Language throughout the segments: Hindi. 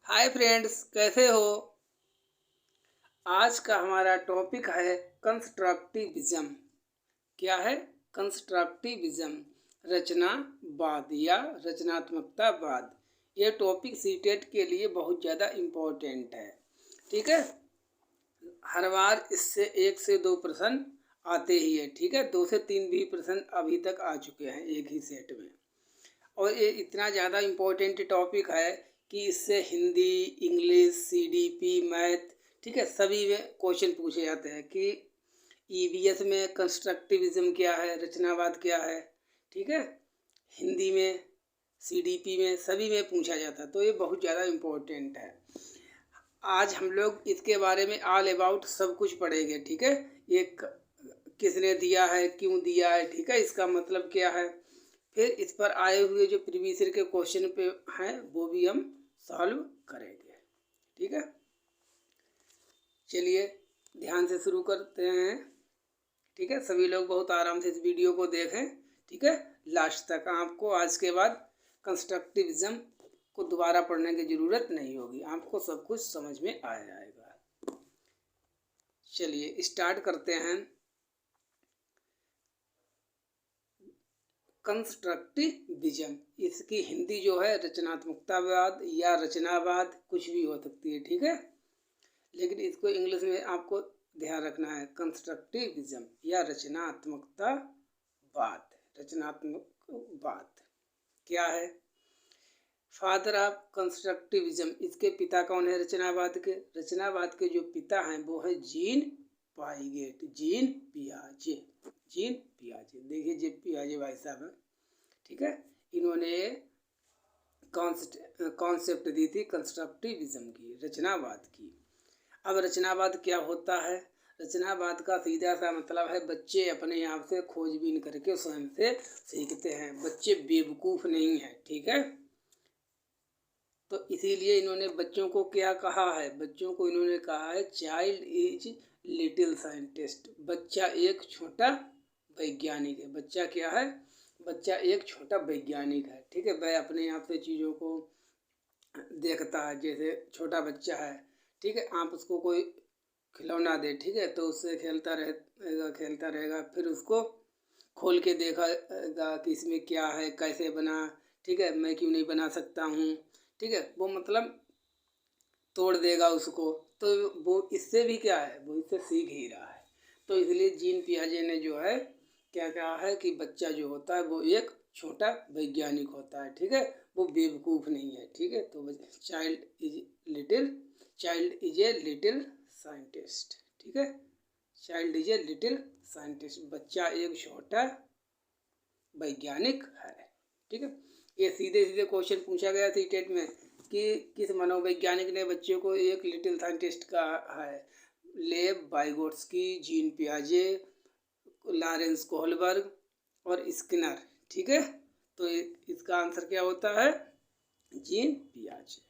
हाय फ्रेंड्स, कैसे हो। आज का हमारा टॉपिक है कंस्ट्रक्टिविज्म। क्या है? कंस्ट्रक्टिविज्म, रचनावाद या रचनात्मकतावाद। ये टॉपिक सीटेट के लिए बहुत ज़्यादा इम्पोर्टेंट है। ठीक है, हर बार इससे 1 से 2 प्रश्न आते ही है। ठीक है, 2 से 3 भी प्रश्न अभी तक आ चुके हैं एक ही सेट में। और ये इतना ज़्यादा इम्पोर्टेंट टॉपिक है कि इससे हिंदी, इंग्लिश, सीडीपी, मैथ, ठीक है, सभी में क्वेश्चन पूछे जाते हैं कि ईवीएस में कंस्ट्रक्टिविज्म क्या है, रचनावाद क्या है। ठीक है, हिंदी में, सीडीपी में, सभी में पूछा जाता है, तो ये बहुत ज़्यादा इम्पोर्टेंट है। आज हम लोग इसके बारे में ऑल अबाउट सब कुछ पढ़ेंगे। ठीक है, ये किसने दिया है, क्यों दिया है, ठीक है, इसका मतलब क्या है, फिर इस पर आए हुए जो प्रीवियस ईयर के क्वेश्चन पे हैं वो भी हम सॉल्व करेंगे। ठीक है, चलिए ध्यान से शुरू करते हैं। ठीक है, सभी लोग बहुत आराम से इस वीडियो को देखें। ठीक है, लास्ट तक। आपको आज के बाद कंस्ट्रक्टिविज्म को दोबारा पढ़ने की ज़रूरत नहीं होगी, आपको सब कुछ समझ में आ जाएगा। चलिए स्टार्ट करते हैं। कंस्ट्रक्टिविज्म, इसकी हिंदी जो है रचनात्मकतावाद या रचनावाद, कुछ भी हो सकती है। ठीक है, लेकिन इसको इंग्लिश में आपको ध्यान रखना है, कंस्ट्रक्टिविज्म या रचनात्मकतावाद। रचनात्मकवाद क्या है? फादर ऑफ कंस्ट्रक्टिविज्म, इसके पिता कौन है रचनावाद के? रचनावाद के जो पिता हैं वो है जीन पाइगेट, जीन पियाजे। जीन पियाजे, देखिए जे पियाजे भाई साहब हैं। ठीक है, इन्होंने कॉन्सेप्ट दी थी कंस्ट्रक्टिविज्म की, रचनावाद की। अब रचनावाद क्या होता है? रचनावाद का सीधा सा मतलब है बच्चे अपने आप से खोजबीन करके स्वयं से सीखते हैं, बच्चे बेवकूफ़ नहीं हैं। ठीक है, तो इसीलिए इन्होंने बच्चों को क्या कहा है? बच्चों को इन्होंने कहा है चाइल्ड इज लिटिल साइंटिस्ट, बच्चा एक छोटा वैज्ञानिक है। बच्चा क्या है? बच्चा एक छोटा वैज्ञानिक है। ठीक है, वह अपने आप से चीज़ों को देखता है। जैसे छोटा बच्चा है, ठीक है, आप उसको कोई खिलौना दे, ठीक है, तो उससे खेलता रहेगा, फिर उसको खोल के देखेगा कि इसमें क्या है, कैसे बना, ठीक है, मैं क्यों नहीं बना सकता हूँ। ठीक है, वो मतलब तोड़ देगा उसको, तो वो इससे भी क्या है, वो इससे सीख ही रहा है। तो इसलिए जीन पियाजे ने जो है क्या कहा है कि बच्चा जो होता है वो एक छोटा वैज्ञानिक होता है। ठीक है, वो बेवकूफ़ नहीं है। ठीक है, तो child is a little scientist. ठीक है, child is a little scientist, बच्चा एक छोटा वैज्ञानिक है। ठीक है, ये सीधे सीधे क्वेश्चन पूछा गया थी टेट में कि किस मनोवैज्ञानिक ने बच्चे को एक लिटिल साइंटिस्ट कहा है? लेव वाइगोट्स्की, जीन पियाजे, लॉरेंस कोहलबर्ग और स्किनर। ठीक है, तो इसका आंसर क्या होता है? जीन पियाजे।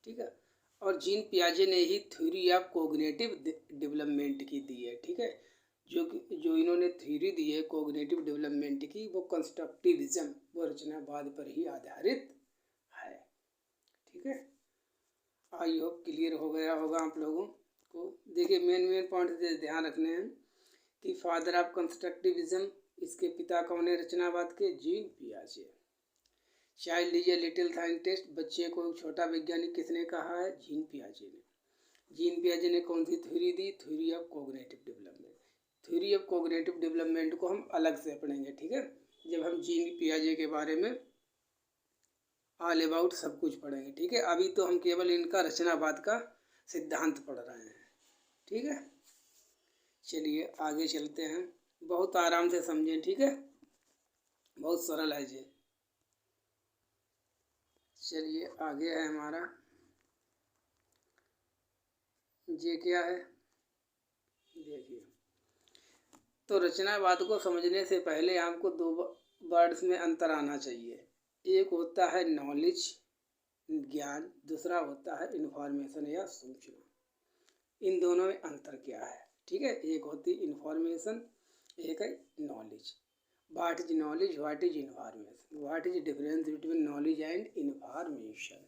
ठीक है, और जीन पियाजे ने ही थ्योरी ऑफ कोग्निटिव डेवलपमेंट की दी है। ठीक है, जो इन्होंने थ्योरी दी है कोग्निटिव डेवलपमेंट की, वो कंस्ट्रक्टिविज्म, वो रचनावाद पर ही आधारित है। ठीक है, आई होप क्लियर हो गया होगा आप लोगों को। देखिए मेन पॉइंट ध्यान रखने हैं कि फादर ऑफ कंस्ट्रक्टिविज्म, इसके पिता कौन है रचनावाद के? जीन पियाजे। Child is a little scientist, बच्चे को एक छोटा वैज्ञानिक किसने कहा है? जीन पियाजे ने। जीन पियाजे ने कौन सी थ्योरी दी? Theory of cognitive development. Theory of cognitive development को हम अलग से पढ़ेंगे। ठीक है, जब हम जीन पियाजे के बारे में ऑल अबाउट सब कुछ पढ़ेंगे। ठीक है, अभी तो हम केवल इनका रचनावाद का सिद्धांत पढ़ रहे हैं। ठीक है, चलिए आगे चलते हैं, बहुत आराम से समझें। ठीक है, बहुत सरल है जी। चलिए आगे है हमारा, ये क्या है देखिए। तो रचनावाद को समझने से पहले आपको 2 वर्ड्स में अंतर आना चाहिए। एक होता है नॉलेज, ज्ञान, दूसरा होता है इन्फॉर्मेशन या सूचना। इन दोनों में अंतर क्या है? ठीक है, एक होती है इन्फॉर्मेशन, एक है knowledge. What is knowledge, what is information, what is difference between knowledge and information?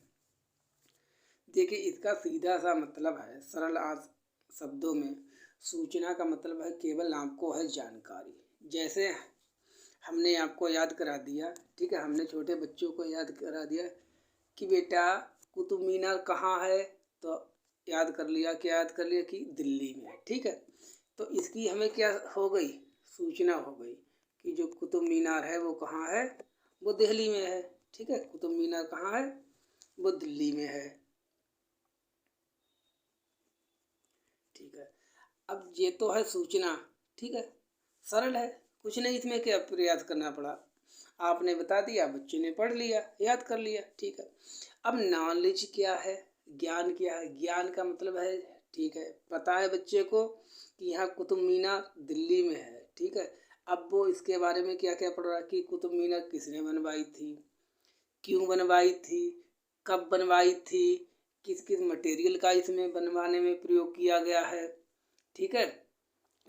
देखिए इसका सीधा सा मतलब है, सरल शब्दों में, सूचना का मतलब है केवल आपको है जानकारी। जैसे हमने आपको याद करा दिया, ठीक है, हमने छोटे बच्चों को याद करा दिया कि बेटा कुतुब मीनार कहाँ है, तो याद कर लिया, क्या याद कर लिया कि दिल्ली में है, ठीक है। तो इसकी हमें क्या हो गई, सूचना हो गई कि जो कुतुब मीनार है वो कहाँ है, वो दिल्ली में है, ठीक है। कुतुब मीनार कहाँ है, वो दिल्ली में है, ठीक है। अब ये तो है सूचना, ठीक है, सरल है, कुछ नहीं इसमें क्या प्रयास करना पड़ा, आपने बता दिया, बच्चे ने पढ़ लिया, याद कर लिया, ठीक है। अब नॉलेज क्या है, ज्ञान क्या है, ज्ञान का मतलब है, ठीक है, पता है बच्चे को कि यहाँ कुतुब मीनार दिल्ली में है, ठीक है। अब वो इसके बारे में क्या क्या पढ़ रहा है कि कुतुब मीनार किसने बनवाई थी, क्यों बनवाई थी, कब बनवाई थी, किस किस मटेरियल का इसमें बनवाने में प्रयोग किया गया है, ठीक है,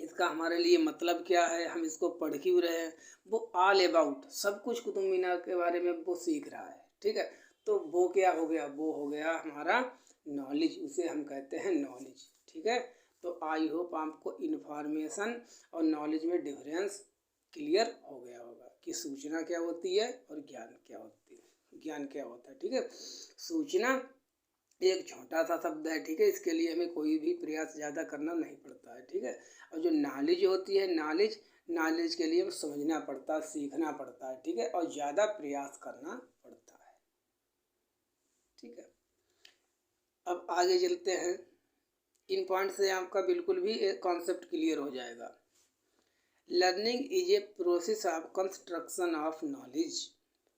इसका हमारे लिए मतलब क्या है, हम इसको पढ़ क्यों रहे हैं, वो ऑल अबाउट सब कुछ कुतुब मीनार के बारे में वो सीख रहा है, ठीक है। तो वो क्या हो गया, वो हो गया हमारा नॉलेज, उसे हम कहते हैं नॉलेज, ठीक है। तो आई होप आपको इन्फॉर्मेशन और नॉलेज में डिफरेंस क्लियर हो गया होगा कि सूचना क्या होती है और ज्ञान क्या होती है, ज्ञान क्या होता है, ठीक है। सूचना एक छोटा सा शब्द है, ठीक है, इसके लिए हमें कोई भी प्रयास ज़्यादा करना नहीं पड़ता है, ठीक है। और जो नॉलेज होती है, नॉलेज के लिए समझना पड़ता है, सीखना पड़ता है, ठीक है, और ज़्यादा प्रयास करना पड़ता है, ठीक है। अब आगे चलते हैं, इन पॉइंट से आपका बिल्कुल भी एक कॉन्सेप्ट क्लियर हो जाएगा। Learning is a process of construction of knowledge,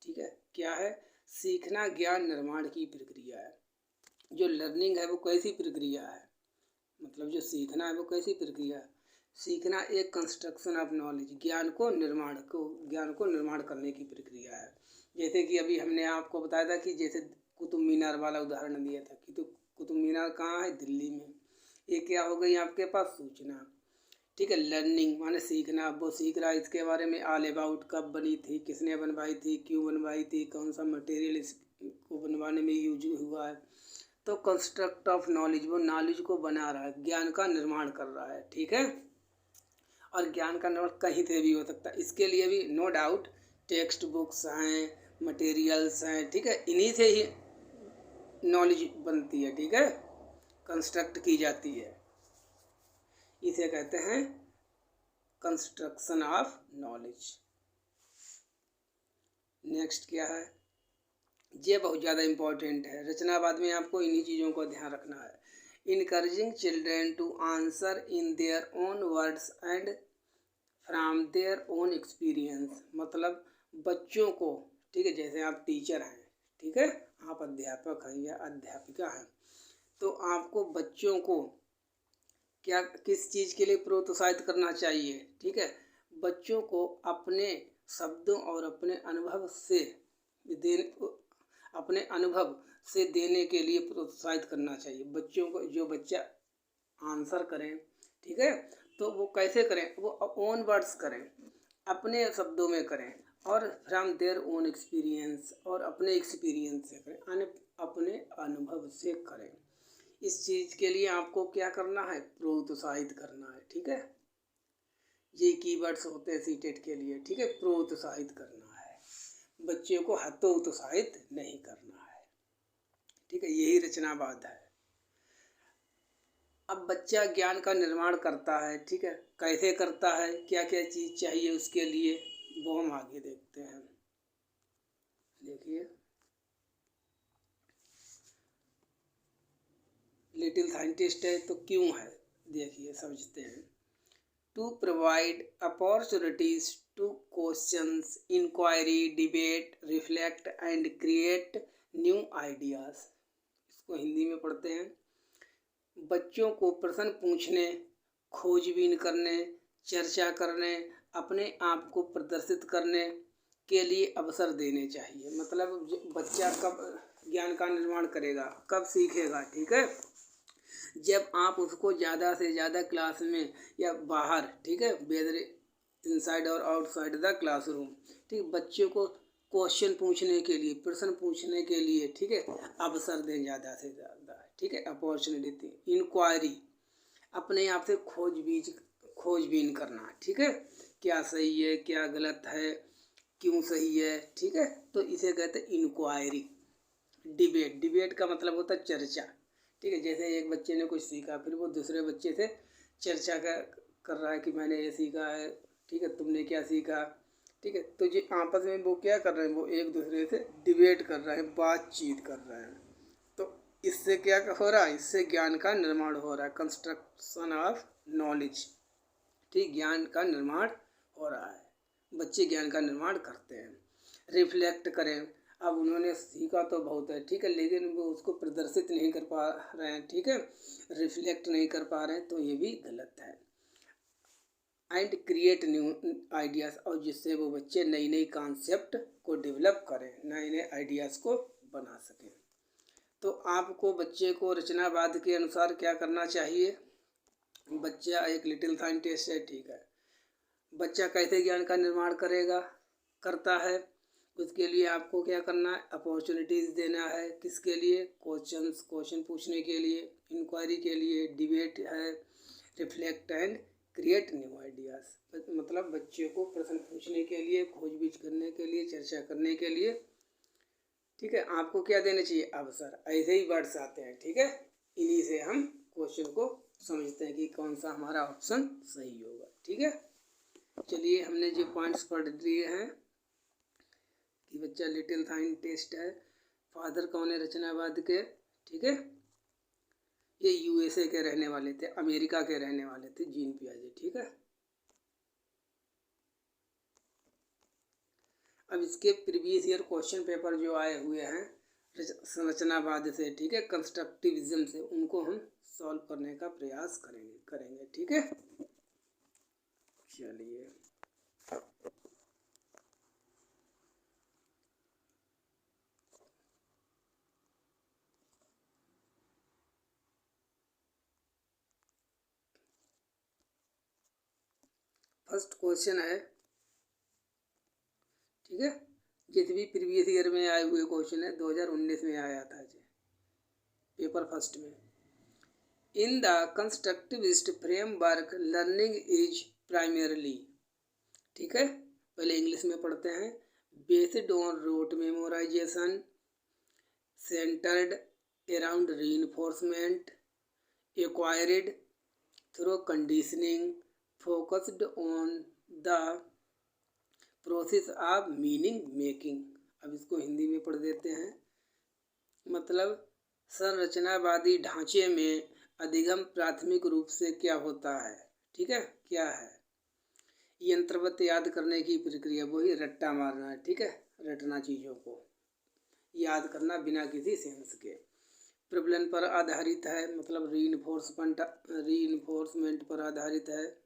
ठीक है, क्या है, सीखना ज्ञान निर्माण की प्रक्रिया है। जो लर्निंग है वो कैसी प्रक्रिया है, मतलब जो सीखना है वो कैसी प्रक्रिया है, सीखना एक कंस्ट्रक्शन ऑफ नॉलेज, ज्ञान को निर्माण करने की प्रक्रिया है। जैसे कि अभी हमने आपको बताया था कि जैसे कुतुब मीनार वाला उदाहरण दिया था कि तो कुतुब मीनार कहाँ है, दिल्ली में, ये क्या हो गई आपके पास सूचना, ठीक है। लर्निंग माने सीखना, वो सीख रहा है इसके बारे में, ऑल अबाउट कब बनी थी, किसने बनवाई थी, क्यों बनवाई थी, कौन सा मटेरियल इसको बनवाने में यूज हुआ है। तो कंस्ट्रक्ट ऑफ नॉलेज, वो नॉलेज को बना रहा है, ज्ञान का निर्माण कर रहा है, ठीक है। और ज्ञान का निर्माण कहीं से भी हो सकता है, इसके लिए भी नो डाउट टेक्स्ट बुक्स हैं, मटेरियल्स हैं, ठीक है, इन्हीं से ही नॉलेज बनती है, ठीक है, कंस्ट्रक्ट की जाती है, इसे कहते हैं कंस्ट्रक्शन ऑफ नॉलेज। नेक्स्ट क्या है, ये बहुत ज़्यादा इम्पोर्टेंट है, रचनावाद में आपको इन्हीं चीज़ों को ध्यान रखना है। Encouraging children to answer in their own words and from their own experience, मतलब बच्चों को, ठीक है, जैसे आप टीचर हैं, ठीक है, आप अध्यापक हैं या अध्यापिका हैं, तो आपको बच्चों को क्या किस चीज़ के लिए प्रोत्साहित करना चाहिए, ठीक है, बच्चों को अपने शब्दों और अपने अनुभव से देने के लिए प्रोत्साहित करना चाहिए बच्चों को। जो बच्चा आंसर करें, ठीक है, तो वो कैसे करें, वो ओन वर्ड्स करें, अपने शब्दों में करें, और फ्रॉम देयर ओन एक्सपीरियंस, और अपने एक्सपीरियंस से करें, अपने अनुभव से करें। इस चीज़ के लिए आपको क्या करना है, प्रोत्साहित करना है, ठीक है, ये कीवर्ड्स होते हैं सीटेट के लिए, ठीक है, प्रोत्साहित करना है, बच्चे को हतोत्साहित नहीं करना है, ठीक है, यही रचनावाद है। अब बच्चा ज्ञान का निर्माण करता है, ठीक है, कैसे करता है, क्या क्या चीज़ चाहिए उसके लिए, वो हम आगे देखते हैं। देखिए लिटिल साइंटिस्ट है तो क्यों है, देखिए समझते हैं। To provide opportunities to questions, inquiry, debate, reflect and create new ideas, इसको हिंदी में पढ़ते हैं। बच्चों को प्रश्न पूछने, खोजबीन करने, चर्चा करने, अपने आप को प्रदर्शित करने के लिए अवसर देने चाहिए। मतलब बच्चा कब ज्ञान का निर्माण करेगा, कब सीखेगा, ठीक है, जब आप उसको ज़्यादा से ज़्यादा क्लास में या बाहर, ठीक है, वेदर इनसाइड और आउटसाइड द क्लासरूम, ठीक, बच्चों को क्वेश्चन पूछने के लिए, प्रश्न पूछने के लिए, ठीक है, अवसर दें ज़्यादा से ज़्यादा, ठीक है, अपॉर्चुनिटी। इंक्वायरी, अपने आप से खोजबीन करना, ठीक है, क्या सही है, क्या गलत है, क्यों सही है, ठीक है, तो इसे कहते हैं इंक्वायरी। डिबेट, डिबेट का मतलब होता है चर्चा, ठीक है, जैसे एक बच्चे ने कुछ सीखा, फिर वो दूसरे बच्चे से चर्चा कर रहा है कि मैंने ये सीखा है, ठीक है, तुमने क्या सीखा, ठीक है, तो ये आपस में वो क्या कर रहे हैं, वो एक दूसरे से डिबेट कर रहे हैं, बातचीत कर रहे हैं। तो इससे क्या हो रहा है, इससे ज्ञान का निर्माण हो रहा है, कंस्ट्रक्शन ऑफ नॉलेज, ठीक, ज्ञान का निर्माण हो रहा है, बच्चे ज्ञान का निर्माण करते हैं। रिफ्लेक्ट करें, अब उन्होंने सीखा तो बहुत है, ठीक है, लेकिन वो उसको प्रदर्शित नहीं कर पा रहे हैं, ठीक है, रिफ्लेक्ट नहीं कर पा रहे हैं, तो ये भी गलत है। एंड क्रिएट न्यू आइडियाज़, और जिससे वो बच्चे नई नई कॉन्सेप्ट को डेवलप करें, नए नए आइडियाज़ को बना सकें। तो आपको बच्चे को रचनावाद के अनुसार क्या करना चाहिए। बच्चा एक लिटिल साइंटिस्ट है, ठीक है, बच्चा कैसे ज्ञान का निर्माण करता है, उसके लिए आपको क्या करना है, अपॉर्चुनिटीज़ देना है, किसके लिए, क्वेश्चन पूछने के लिए, इंक्वायरी के लिए, डिबेट है, reflect and create new ideas, मतलब बच्चे को प्रश्न पूछने के लिए, खोजबीन करने के लिए, चर्चा करने के लिए, ठीक है, आपको क्या देना चाहिए, अवसर। ऐसे ही वर्ड्स आते हैं, ठीक है, इन्हीं से हम क्वेश्चन को समझते हैं कि कौन सा हमारा ऑप्शन सही होगा, ठीक है। चलिए, हमने जो पॉइंट्स पढ़ लिए हैं कि बच्चा लिटिल साइंटिस्ट है, फादर कौन है रचनावाद के, ठीक है, ये यूएसए के रहने वाले थे, अमेरिका के रहने वाले थे, जीन पियाजे, ठीक है। अब इसके प्रीवियस ईयर क्वेश्चन पेपर जो आए हुए हैं रचनावाद से, ठीक है, कंस्ट्रक्टिविज्म से, उनको हम सॉल्व करने का प्रयास करेंगे, ठीक है। चलिए, फर्स्ट क्वेश्चन है, ठीक है, जितने भी प्रीवियस ईयर में आए हुए क्वेश्चन है, 2019 में आया था जी, पेपर फर्स्ट में। In the constructivist framework learning is primarily, ठीक है, पहले इंग्लिश में पढ़ते हैं। Based on rote memorisation, centred around reinforcement, acquired through conditioning, focused on the process of meaning making. अब इसको हिंदी में पढ़ देते हैं, मतलब संरचनावादी ढांचे में अधिगम प्राथमिक रूप से क्या होता है, ठीक है, क्या है, यंत्रवत याद करने की प्रक्रिया, वही रट्टा मारना है, ठीक है, रटना, चीज़ों को याद करना बिना किसी सेंस के। प्रबलन पर आधारित है, मतलब रीइंफोर्समेंट पर आधारित है,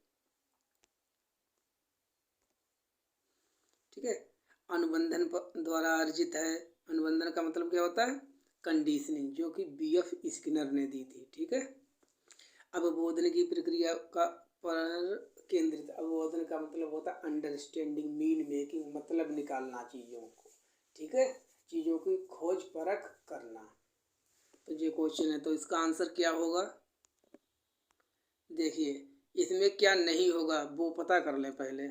ठीक है। अनुबंधन द्वारा अर्जित है, अनुबंधन का मतलब क्या होता है, कंडीशनिंग, जो कि BF स्किनर ने दी थी, ठीक है। अवबोधन की प्रक्रिया का पर केंद्रित, अवबोधन का मतलब होता है अंडरस्टैंडिंग, मीन मेकिंग, मतलब निकालना चीज़ों को, ठीक है, चीज़ों की खोज परख करना। तो ये क्वेश्चन है, तो इसका आंसर क्या होगा, देखिए, इसमें क्या नहीं होगा वो पता कर ले पहले।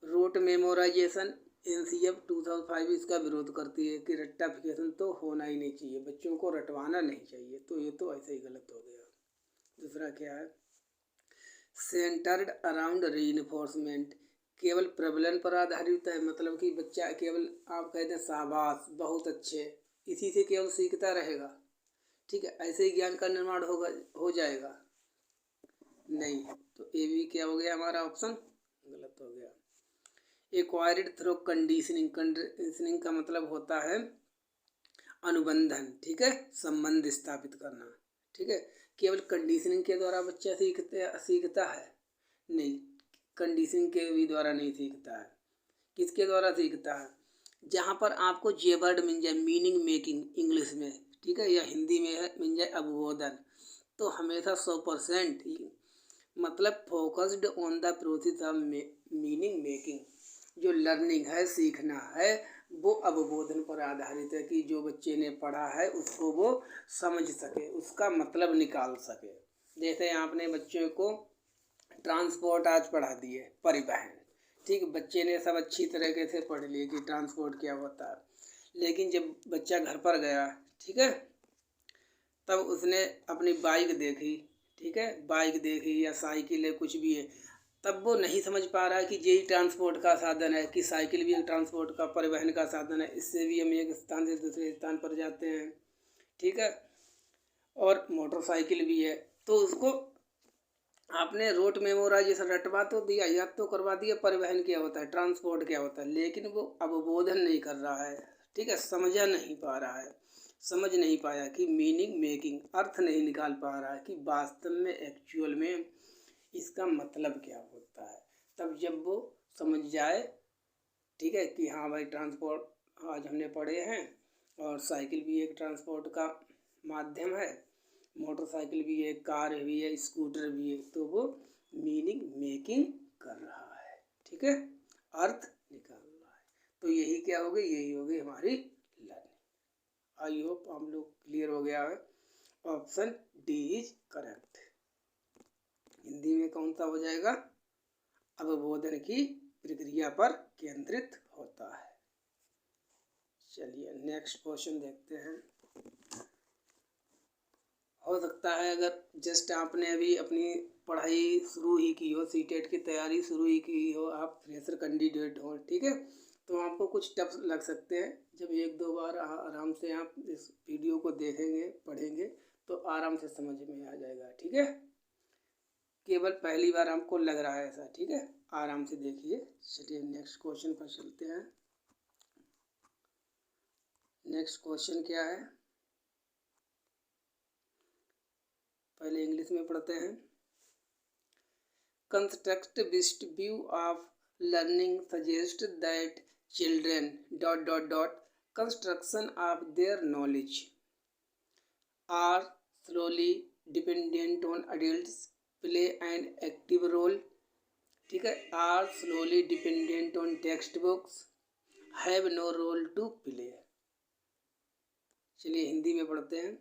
रोट मेमोराइजेशन, NCF 2005 इसका विरोध करती है कि रट्टाफिकेशन तो होना ही नहीं चाहिए, बच्चों को रटवाना नहीं चाहिए, तो ये तो ऐसे ही गलत हो गया। दूसरा क्या है, सेंटर्ड अराउंड रीइंफोर्समेंट, केवल प्रबलन पर आधारित है, मतलब कि बच्चा केवल आप कहते हैं शाबाश, बहुत अच्छे, इसी से केवल सीखता रहेगा, ठीक है, ऐसे ही ज्ञान का निर्माण हो जाएगा, नहीं, तो ये भी क्या हो गया, हमारा ऑप्शन गलत हो गया। एक्वायर्ड थ्रू कंडीशनिंग, कंडीशनिंग का मतलब होता है अनुबंधन, ठीक है, संबंध स्थापित करना, ठीक है, केवल कंडीशनिंग के द्वारा बच्चा सीखता है, नहीं, कंडीशनिंग के भी द्वारा नहीं सीखता है, किसके द्वारा सीखता है, जहाँ पर आपको जे वर्ड मिल जाए, मीनिंग मेकिंग इंग्लिश में, ठीक है, या हिंदी में है मिल जाए अवबोधन, तो हमेशा 100% मतलब focused on the process of meaning making, जो लर्निंग है, सीखना है, वो अवबोधन पर आधारित है कि जो बच्चे ने पढ़ा है उसको वो समझ सके, उसका मतलब निकाल सके। जैसे आपने बच्चों को ट्रांसपोर्ट आज पढ़ा दिए, परिवहन, ठीक, बच्चे ने सब अच्छी तरीके से पढ़ लिए कि ट्रांसपोर्ट क्या होता है, लेकिन जब बच्चा घर पर गया, ठीक है, तब उसने अपनी बाइक देखी, ठीक है, बाइक देखी या साइकिल है, कुछ भी है, तब वो नहीं समझ पा रहा है कि यही ट्रांसपोर्ट का साधन है, कि साइकिल भी एक ट्रांसपोर्ट का, परिवहन का साधन है, इससे भी हम एक स्थान से दूसरे स्थान पर जाते हैं, ठीक है, और मोटरसाइकिल भी है। तो उसको आपने रोट मेमोराइजेशन रटवा तो दिया, याद तो करवा दिया परिवहन क्या होता है, ट्रांसपोर्ट क्या होता है, लेकिन वो अवबोधन नहीं कर रहा है, ठीक है, समझा नहीं पा रहा है, समझ नहीं पाया कि मीनिंग मेकिंग, अर्थ नहीं निकाल पा रहा है कि वास्तव में एक्चुअल में इसका मतलब क्या होता है। तब जब वो समझ जाए, ठीक है, कि हाँ भाई ट्रांसपोर्ट आज हमने पढ़े हैं, और साइकिल भी एक ट्रांसपोर्ट का माध्यम है, मोटरसाइकिल भी है, कार भी है, स्कूटर भी है, तो वो मीनिंग मेकिंग कर रहा है, ठीक है, अर्थ निकाल रहा है। तो यही क्या हो गई, यही हो गई हमारी लर्निंग। आई होप हम लोग क्लियर हो गया है। Option D is correct. Hindi में कौन सा हो जाएगा, अवबोधन की प्रक्रिया पर केंद्रित होता है। चलिए नेक्स्ट क्वेश्चन देखते हैं। हो सकता है अगर जस्ट आपने अभी अपनी पढ़ाई शुरू ही की हो, सीटेट की तैयारी शुरू ही की हो, आप फ्रेशर कैंडिडेट हो, ठीक है, तो आपको कुछ टफ लग सकते हैं। जब एक दो बार आराम से आप इस वीडियो को देखेंगे, पढ़ेंगे, तो आराम से समझ में आ जाएगा, ठीक है। केवल पहली बार आपको लग रहा है ऐसा, ठीक है, आराम से देखिए। चलिए नेक्स्ट क्वेश्चन पर चलते हैं। नेक्स्ट क्वेश्चन क्या है, पहले इंग्लिश में पढ़ते हैं। Constructivist view of learning suggest that children construction of their knowledge are slowly dependent on adults play and active role, ठीक है, are slowly dependent on textbooks, have no role to play. चलिए हिंदी में पढ़ते हैं।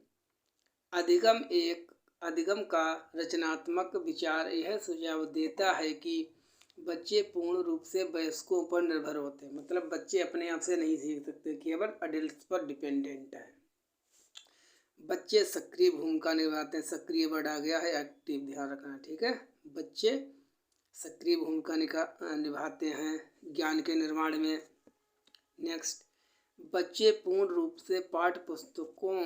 अधिगम का रचनात्मक विचार यह सुझाव देता है कि बच्चे पूर्ण रूप से वयस्कों पर निर्भर होते हैं, मतलब बच्चे अपने आप से नहीं सीख सकते, केवल अडल्ट्स पर डिपेंडेंट है। बच्चे सक्रिय भूमिका निभाते हैं, सक्रिय वर्ड आ गया है, एक्टिव ध्यान रखना, ठीक है, बच्चे सक्रिय भूमिका निभाते हैं ज्ञान के निर्माण में। नेक्स्ट, बच्चे पूर्ण रूप से पाठ्य पुस्तकों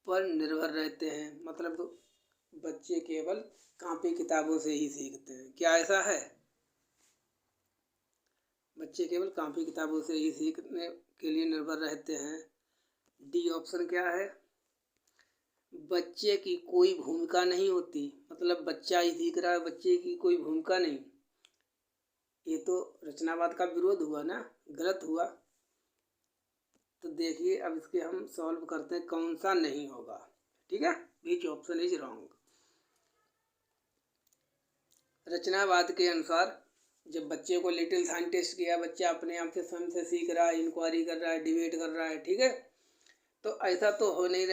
पर निर्भर रहते हैं, मतलब बच्चे केवल कॉपी किताबों से ही सीखते हैं। क्या ऐसा है? बच्चे केवल कॉपी किताबों से ही सीखने के लिए निर्भर रहते हैं। डी ऑप्शन क्या है, बच्चे की कोई भूमिका नहीं होती, मतलब बच्चा ही सीख रहा है, बच्चे की कोई भूमिका नहीं। ये तो रचनावाद का विरोध हुआ ना, गलत हुआ। तो देखिए अब इसके हम सॉल्व करते हैं, कौन सा नहीं होगा, ठीक है, विच ऑप्शन इज रॉन्ग। रचनावाद के अनुसार जब बच्चे को लिटिल साइंटिस्ट किया, बच्चा अपने आप से स्वयं से सीख रहा है, इंक्वायरी कर रहा है, डिबेट कर रहा है, ठीक है, तो ऐसा तो हो नहीं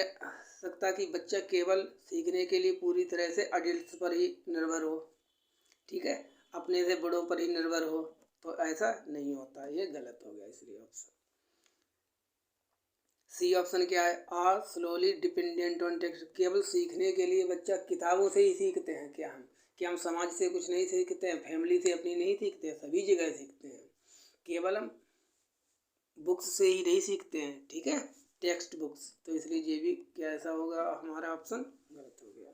सकता कि बच्चा केवल सीखने के लिए पूरी तरह से अडल्ट्स पर ही निर्भर हो, ठीक है, अपने से बड़ों पर ही निर्भर हो, तो ऐसा नहीं होता, ये गलत हो गया, इसलिए ऑप्शन सी ऑप्शन क्या है, are slowly dependent on text, केवल सीखने के लिए बच्चा किताबों से ही सीखते हैं। क्या हम समाज से कुछ नहीं सीखते हैं, फैमिली से अपनी नहीं सीखते हैं, सभी जगह सीखते हैं, केवल हम बुक्स से ही नहीं सीखते हैं, ठीक है, टेक्स्ट बुक्स। तो इसलिए ये भी क्या ऐसा होगा, हमारा ऑप्शन गलत हो गया।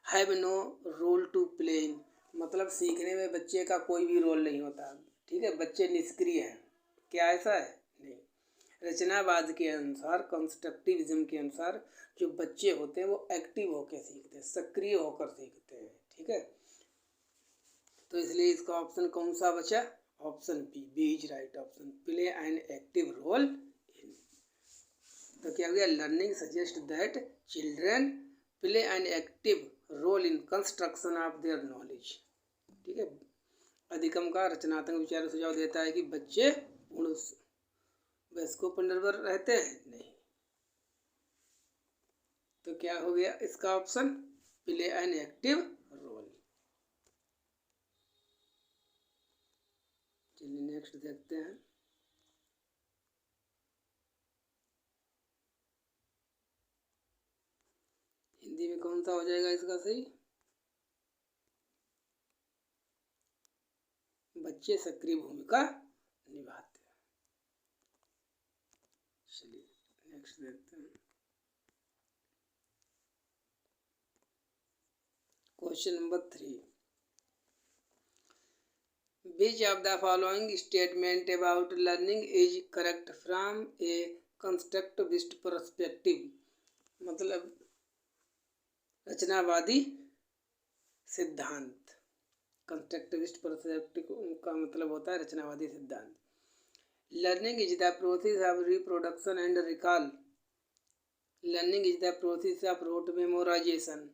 Have no role to play in, मतलब सीखने में बच्चे का कोई भी रोल नहीं होता, ठीक है, बच्चे निष्क्रिय हैं। क्या ऐसा है? नहीं। रचनावाद के अनुसार, कंस्ट्रक्टिविज्म के अनुसार जो बच्चे होते हैं वो एक्टिव होकर सीखते हैं, सक्रिय होकर सीखते हैं, ठीक है, तो इसलिए इसका ऑप्शन कौन सा बचा, option B is right option, play and active role in. तो क्या हो गया, learning suggest that children play and active role in construction of their knowledge, ठीक है, अधिगम का रचनात्मक विचार सुझाव देता है कि बच्चे पूर्ण वयस्कों पर निर्भर रहते हैं? नहीं। तो क्या हो गया इसका option? Play an active role. चलिए नेक्स्ट देखते हैं। हिंदी में कौन सा हो जाएगा इसका सही? बच्चे सक्रिय भूमिका निभाते हैं। चलिए नेक्स्ट देखते हैं। Question number 3, which of the following statement about learning is correct from A constructivist perspective? मतलब रचनावादी सिद्धांत। कंस्ट्रक्टिविस्ट पर्सपेक्टिव का मतलब होता है रचनावादी सिद्धांत। Learning is the process of reproduction and recall. Learning is the process of rote memorisation.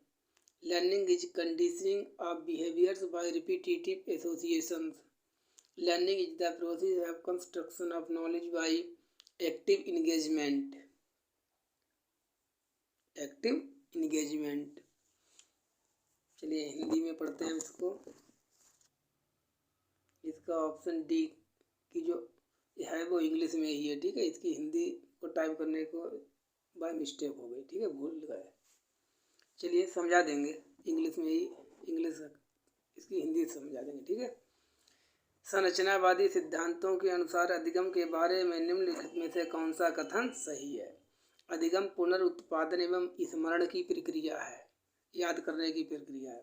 Learning is conditioning of behaviors by repetitive associations. Learning is the process of construction of knowledge by active engagement. Active engagement. चलिए हिंदी में पढ़ते हैं इसको। इसका ऑप्शन डी की जो है वो इंग्लिश में ही है, ठीक है। इसकी हिंदी को टाइप करने को बाय मिस्टेक हो गई, ठीक है, भूल गए। चलिए समझा देंगे इंग्लिश में ही, इंग्लिश इसकी हिंदी समझा देंगे, ठीक है। संरचनावादी सिद्धांतों के अनुसार अधिगम के बारे में निम्नलिखित में से कौन सा कथन सही है? अधिगम पुनरुत्पादन एवं स्मरण की प्रक्रिया है, याद करने की प्रक्रिया है।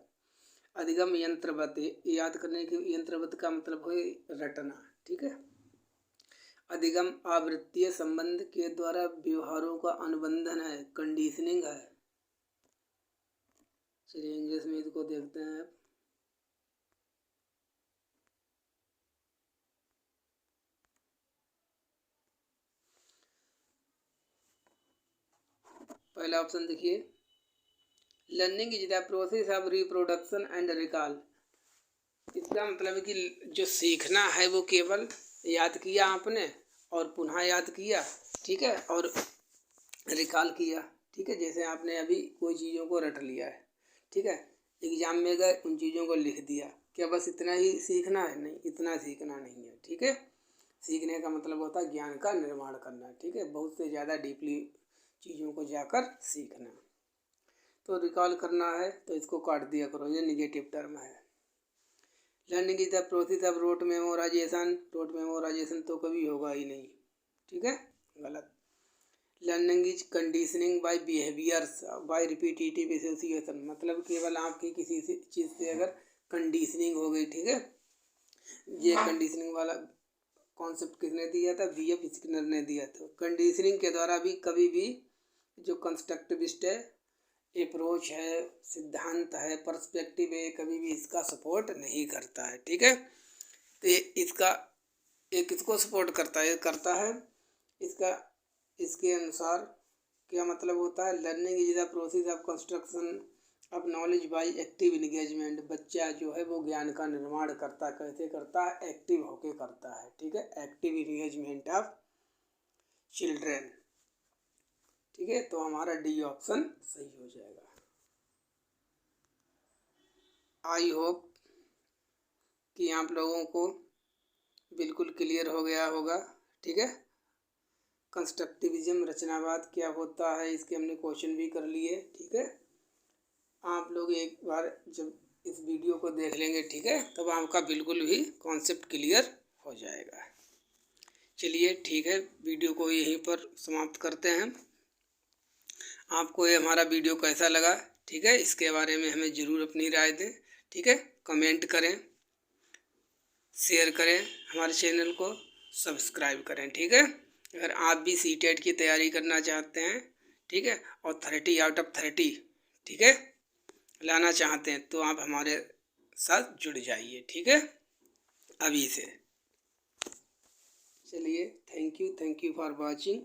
अधिगम यंत्रवत, याद करने की, यंत्रवत का मतलब है रटना, ठीक है। अधिगम आवृत्तीय संबंध के द्वारा व्यवहारों का अनुबंधन है, कंडीशनिंग है। चलिए इंग्लिश में इसको देखते हैं। पहला ऑप्शन देखिए, learning is the process of reproduction and recall. इसका मतलब है कि जो सीखना है वो केवल याद किया आपने और पुनः याद किया, ठीक है, और रिकॉल किया, ठीक है। जैसे आपने अभी कोई चीज़ों को रट लिया है, ठीक है, एग्जाम में गए उन चीज़ों को लिख दिया, क्या बस इतना ही सीखना है? नहीं, इतना सीखना नहीं है, ठीक है। सीखने का मतलब होता है ज्ञान का निर्माण करना, ठीक है, बहुत से ज़्यादा डीपली चीज़ों को जाकर सीखना। तो रिकॉल करना है तो इसको काट दिया करो, ये निगेटिव टर्म है। Learning is the process of rote memorisation. Rote memorisation तो कभी होगा ही नहीं, ठीक है, गलत। Learning is conditioning by behaviours by repetitive association. मतलब केवल आपकी किसी चीज़ से अगर कंडीशनिंग हो गई, ठीक है। ये कंडीशनिंग वाला कॉन्सेप्ट किसने दिया था? वी एफ स्किनर ने दिया था। कंडीशनिंग के द्वारा भी कभी भी जो कंस्ट्रक्टिविस्ट है अप्रोच है, सिद्धांत है, पर्सपेक्टिव है, कभी भी इसका सपोर्ट नहीं करता है, ठीक है। तो ये इसका एक किसको सपोर्ट करता है? करता है इसका, इसके अनुसार क्या मतलब होता है? Learning is the process of construction of knowledge by active engagement. बच्चा जो है वो ज्ञान का निर्माण करता है, कैसे करता है? एक्टिव होके करता है, ठीक है, एक्टिव इंगेजमेंट ऑफ चिल्ड्रेन, ठीक है। तो हमारा डी ऑप्शन सही हो जाएगा। आई होप कि आप लोगों को बिल्कुल क्लियर हो गया होगा, ठीक है। कंस्ट्रक्टिविज्म, रचनावाद क्या होता है, इसके हमने क्वेश्चन भी कर लिए, ठीक है। आप लोग एक बार जब इस वीडियो को देख लेंगे, ठीक है, तब आपका बिल्कुल भी कॉन्सेप्ट क्लियर हो जाएगा। चलिए ठीक है, वीडियो को यहीं पर समाप्त करते हैं। आपको ये हमारा वीडियो कैसा लगा, ठीक है, इसके बारे में हमें ज़रूर अपनी राय दें, ठीक है। कमेंट करें, शेयर करें, हमारे चैनल को सब्सक्राइब करें, ठीक है। अगर आप भी सीटेट की तैयारी करना चाहते हैं, ठीक है, और 30 आउट ऑफ 30, ठीक है, लाना चाहते हैं तो आप हमारे साथ जुड़ जाइए, ठीक है, अभी से। चलिए थैंक यू फॉर वॉचिंग।